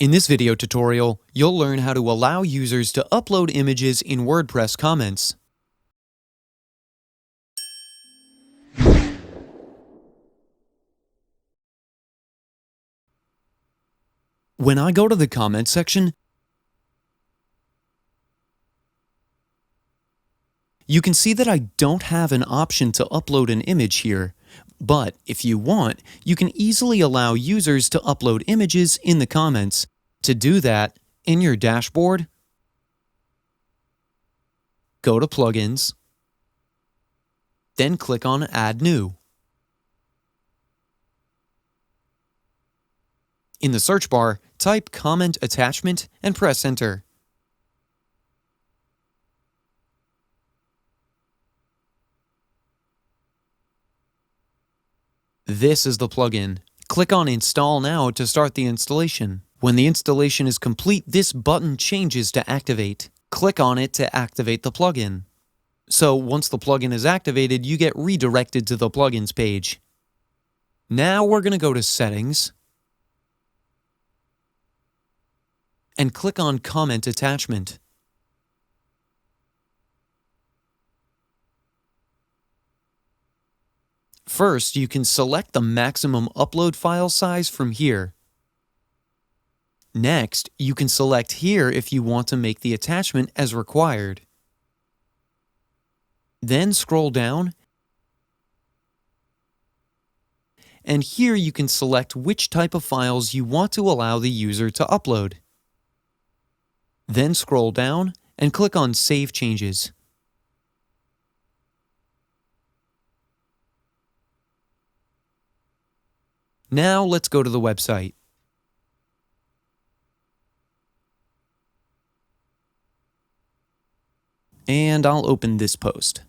In this video tutorial, you'll learn how to allow users to upload images in WordPress comments. When I go to the comments section, you can see that I don't have an option to upload an image here. But if you want, you can easily allow users to upload images in the comments. To do that, in your dashboard, go to Plugins, then click on Add New. In the search bar, type Comment Attachment and press Enter. This is the plugin. Click on Install Now to start the installation. When the installation is complete, this button changes to Activate. Click on it to activate the plugin. So once the plugin is activated, you get redirected to the plugins page. Now we're going to go to Settings and click on Comment Attachment. First, you can select the maximum upload file size from here. Next, you can select here if you want to make the attachment as required. Then scroll down, and here you can select which type of files you want to allow the user to upload. Then scroll down and click on Save Changes. Now let's go to the website. And I'll open this post.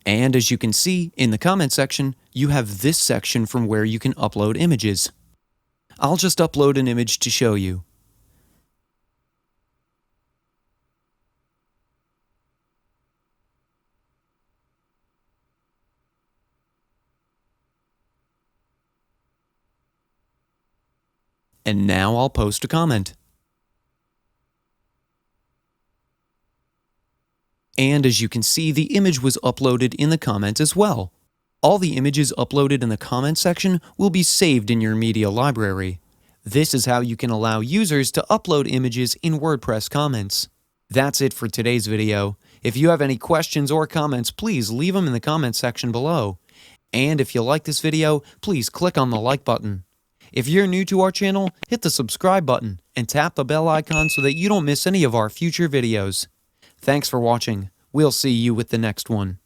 And as you can see, in the comment section, you have this section from where you can upload images. I'll just upload an image to show you. And now I'll post a comment. And as you can see, the image was uploaded in the comment as well. All the images uploaded in the comment section will be saved in your media library. This is how you can allow users to upload images in WordPress comments. That's it for today's video. If you have any questions or comments, please leave them in the comment section below. And if you like this video, please click on the like button. If you're new to our channel, hit the subscribe button and tap the bell icon so that you don't miss any of our future videos. Thanks for watching. We'll see you with the next one.